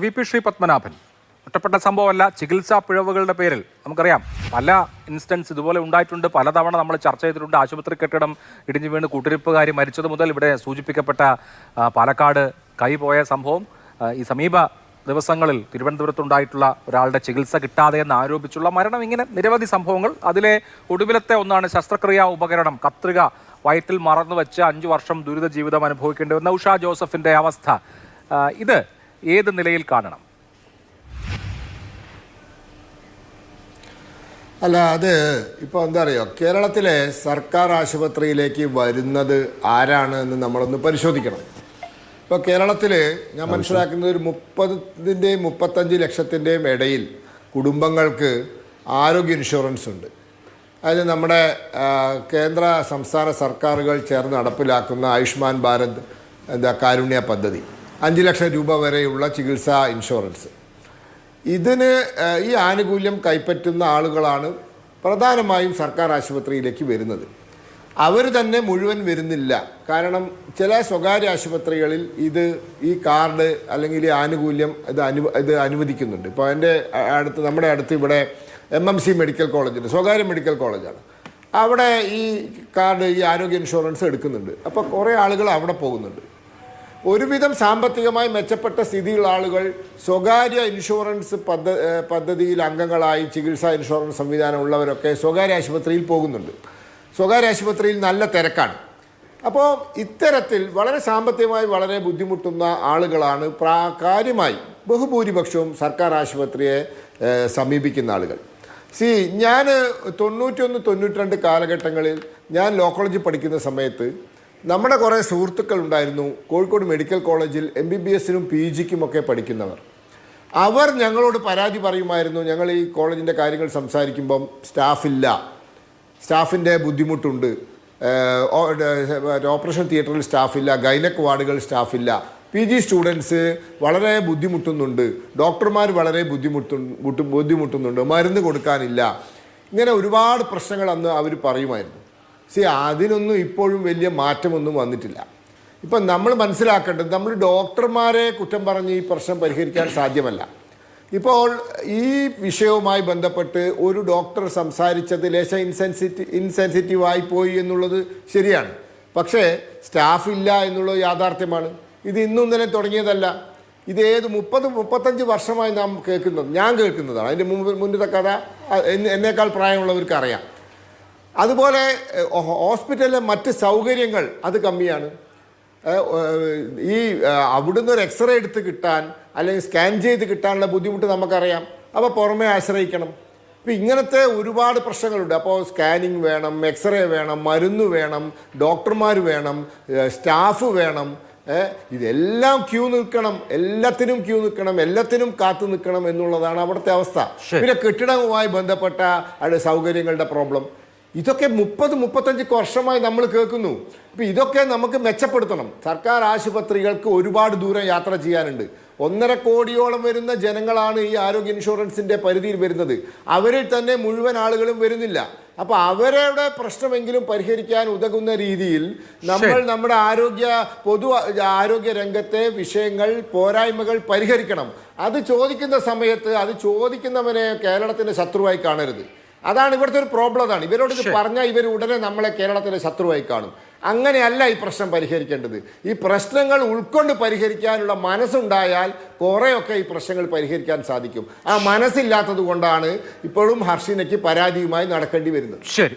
V Shri Padmanabhan ഒറ്റപ്പെട്ട സംഭവമല്ല, ചികിത്സാ പിഴവുകളുടെ പേരിൽ നമുക്കറിയാം പല ഇൻസ്റ്റൻസ് ഇതുപോലെ ഉണ്ടായിട്ടുണ്ട്. പലതവണ നമ്മൾ ചർച്ച ചെയ്തിട്ടുണ്ട്. ആശുപത്രി കെട്ടിടം ഇടിഞ്ഞു വീണ് കൂട്ടിരിപ്പുകാരി മരിച്ചത് മുതൽ ഇവിടെ സൂചിപ്പിക്കപ്പെട്ട പാലക്കാട് കൈപോയ സംഭവം, ഈ സമീപ ദിവസങ്ങളിൽ തിരുവനന്തപുരത്തുണ്ടായിട്ടുള്ള ഒരാളുടെ ചികിത്സ കിട്ടാതെ എന്ന് ആരോപിച്ചുള്ള മരണം, ഇങ്ങനെ നിരവധി സംഭവങ്ങൾ. അതിലെ ഒടുവിലത്തെ ഒന്നാണ് ശസ്ത്രക്രിയാ ഉപകരണം കത്രിക വയറ്റിൽ മറന്നു വെച്ച് 5 വർഷം ദുരിത ജീവിതം അനുഭവിക്കേണ്ടി വന്ന ഉഷ ജോസഫിന്റെ അവസ്ഥ. ഇത് ഏത് നിലയിൽ കാണണം? അല്ല, അത് ഇപ്പോൾ എന്താ പറയുക, കേരളത്തിലെ സർക്കാർ ആശുപത്രിയിലേക്ക് വരുന്നത് ആരാണ് എന്ന് നമ്മളൊന്ന് പരിശോധിക്കണം. ഇപ്പോൾ കേരളത്തിൽ ഞാൻ മനസ്സിലാക്കുന്നത് ഒരു 30-ൻ്റെയും 35 ലക്ഷത്തിൻ്റെയും ഇടയിൽ കുടുംബങ്ങൾക്ക് ആരോഗ്യ ഇൻഷുറൻസ് ഉണ്ട്. അതായത് നമ്മുടെ കേന്ദ്ര സംസ്ഥാന സർക്കാരുകൾ ചേർന്ന് നടപ്പിലാക്കുന്ന ആയുഷ്മാൻ ഭാരത് കാരുണ്യ പദ്ധതി, 5 ലക്ഷം രൂപ വരെയുള്ള ചികിത്സാ ഇൻഷുറൻസ്. ഇതിന് ഈ ആനുകൂല്യം കൈപ്പറ്റുന്ന ആളുകളാണ് പ്രധാനമായും സർക്കാർ ആശുപത്രിയിലേക്ക് വരുന്നത്. അവർ തന്നെ മുഴുവൻ വരുന്നില്ല. കാരണം ചില സ്വകാര്യ ആശുപത്രികളിൽ ഈ കാർഡ് അല്ലെങ്കിൽ ഈ ആനുകൂല്യം ഇത് അനുവദിക്കുന്നുണ്ട്. ഇപ്പോൾ നമ്മുടെ അടുത്ത് ഇവിടെ MMC മെഡിക്കൽ കോളേജുണ്ട്, സ്വകാര്യ മെഡിക്കൽ കോളേജാണ്. അവിടെ ഈ കാർഡ്, ഈ ആരോഗ്യ ഇൻഷുറൻസ് എടുക്കുന്നുണ്ട്. അപ്പോൾ കുറേ ആളുകൾ അവിടെ പോകുന്നുണ്ട്. ഒരുവിധം സാമ്പത്തികമായി മെച്ചപ്പെട്ട സ്ഥിതിയുള്ള ആളുകൾ സ്വകാര്യ ഇൻഷുറൻസ് പദ്ധതിയിൽ അംഗങ്ങളായി, ചികിത്സാ ഇൻഷുറൻസ് സംവിധാനം ഉള്ളവരൊക്കെ സ്വകാര്യ ആശുപത്രിയിൽ പോകുന്നുണ്ട്. സ്വകാര്യ ആശുപത്രിയിൽ നല്ല തിരക്കാണ്. അപ്പോൾ ഇത്തരത്തിൽ വളരെ സാമ്പത്തികമായി വളരെ ബുദ്ധിമുട്ടുന്ന ആളുകളാണ് കാര്യമായി ബഹുഭൂരിപക്ഷവും സർക്കാർ ആശുപത്രിയെ സമീപിക്കുന്ന ആളുകൾ. ഞാൻ 91-92 കാലഘട്ടങ്ങളിൽ ഞാൻ ലോ കോളേജിൽ പഠിക്കുന്ന സമയത്ത് നമ്മുടെ കുറേ സുഹൃത്തുക്കൾ ഉണ്ടായിരുന്നു കോഴിക്കോട് മെഡിക്കൽ കോളേജിൽ MBBS-നും PG-ക്കും ഒക്കെ പഠിക്കുന്നവർ. അവർ ഞങ്ങളോട് പരാതി പറയുമായിരുന്നു, ഞങ്ങൾ ഈ കോളേജിൻ്റെ കാര്യങ്ങൾ സംസാരിക്കുമ്പം സ്റ്റാഫിൻ്റെ ബുദ്ധിമുട്ടുണ്ട്, ഓപ്പറേഷൻ തിയേറ്ററിൽ സ്റ്റാഫില്ല, ഗൈനക് വാർഡുകൾ സ്റ്റാഫില്ല, PG സ്റ്റുഡൻസ് വളരെ ബുദ്ധിമുട്ടുന്നുണ്ട്, ഡോക്ടർമാർ വളരെ ബുദ്ധിമുട്ടുന്നുണ്ട്, മരുന്ന് കൊടുക്കാനില്ല, ഇങ്ങനെ ഒരുപാട് പ്രശ്നങ്ങൾ അന്ന് അവർ പറയുമായിരുന്നു. അതിനൊന്നും ഇപ്പോഴും വലിയ മാറ്റമൊന്നും വന്നിട്ടില്ല. ഇപ്പം നമ്മൾ മനസ്സിലാക്കേണ്ടത്, നമ്മൾ ഡോക്ടർമാരെ കുറ്റം പറഞ്ഞ് ഈ പ്രശ്നം പരിഹരിക്കാൻ സാധ്യമല്ല. ഇപ്പോൾ ഈ വിഷയവുമായി ബന്ധപ്പെട്ട് ഒരു ഡോക്ടർ സംസാരിച്ചത് ലേശം ഇൻസെൻസിറ്റീവായി പോയി എന്നുള്ളത് ശരിയാണ്. പക്ഷേ സ്റ്റാഫ് ഇല്ല എന്നുള്ളത് യാഥാർത്ഥ്യമാണ്. ഇത് ഇന്നും ഇന്നലെ തുടങ്ങിയതല്ല. ഇത് 30-35 വർഷമായി ഞാൻ കേൾക്കുന്നതാണ്. അതിൻ്റെ മുന്നത്തെ കഥ എന്നേക്കാൾ പ്രായമുള്ളവർക്ക് അറിയാം. അതുപോലെ ഹോസ്പിറ്റലിലെ മറ്റ് സൗകര്യങ്ങൾ അത് കമ്മിയാണ്. അവിടുന്ന് ഒരു എക്സ്റേ എടുത്ത് കിട്ടാൻ അല്ലെങ്കിൽ സ്കാൻ ചെയ്ത് കിട്ടാനുള്ള ബുദ്ധിമുട്ട് നമുക്കറിയാം. അപ്പോൾ പുറമേ ആശ്രയിക്കണം. അപ്പോൾ ഇങ്ങനത്തെ ഒരുപാട് പ്രശ്നങ്ങളുണ്ട്. അപ്പോൾ സ്കാനിങ് വേണം, എക്സ്റേ വേണം, മരുന്ന് വേണം, ഡോക്ടർമാർ വേണം, സ്റ്റാഫ് വേണം. ഇതെല്ലാം എല്ലാത്തിനും ക്യൂ നിൽക്കണം, എല്ലാത്തിനും കാത്തു നിൽക്കണം എന്നുള്ളതാണ് അവിടുത്തെ അവസ്ഥ. പിന്നെ കെട്ടിടവുമായി ബന്ധപ്പെട്ട സൗകര്യങ്ങളുടെ പ്രോബ്ലം, ഇതൊക്കെ 30-35 വർഷമായി നമ്മൾ കേൾക്കുന്നു. അപ്പോൾ ഇതൊക്കെ നമുക്ക് മെച്ചപ്പെടുത്തണം. സർക്കാർ ആശുപത്രികൾക്ക് ഒരുപാട് ദൂരം യാത്ര ചെയ്യാനുണ്ട്. 1.5 കോടിയോളം വരുന്ന ജനങ്ങളാണ് ഈ ആരോഗ്യ ഇൻഷുറൻസിൻ്റെ പരിധിയിൽ വരുന്നത്. അവരിൽ തന്നെ മുഴുവൻ ആളുകളും വരുന്നില്ല. അപ്പോൾ അവരുടെ പ്രശ്നമെങ്കിലും പരിഹരിക്കാൻ ഉതകുന്ന രീതിയിൽ നമ്മൾ നമ്മുടെ ആരോഗ്യ രംഗത്തെ വിഷയങ്ങൾ, പോരായ്മകൾ പരിഹരിക്കണം. അത് ചോദിക്കുന്ന സമയത്ത് അത് ചോദിക്കുന്നവനെ കേരളത്തിൻ്റെ ശത്രുവായി കാണരുത്. അതാണ് ഇവിടുത്തെ ഒരു പ്രോബ്ലം. അതാണ് ഇവരോട് ഇത് പറഞ്ഞാൽ ഇവർ ഉടനെ നമ്മളെ കേരളത്തിലെ ശത്രുവായി കാണും. അങ്ങനെയല്ല ഈ പ്രശ്നം പരിഹരിക്കേണ്ടത്. ഈ പ്രശ്നങ്ങൾ ഉൾക്കൊണ്ട് പരിഹരിക്കാനുള്ള മനസ്സുണ്ടായാൽ കുറേയൊക്കെ ഈ പ്രശ്നങ്ങൾ പരിഹരിക്കാൻ സാധിക്കും. ആ മനസ്സില്ലാത്തത് കൊണ്ടാണ് ഇപ്പോഴും ഹർഷിനയ്ക്ക് പരാതിയുമായി നടക്കേണ്ടി വരുന്നത്. ശരി.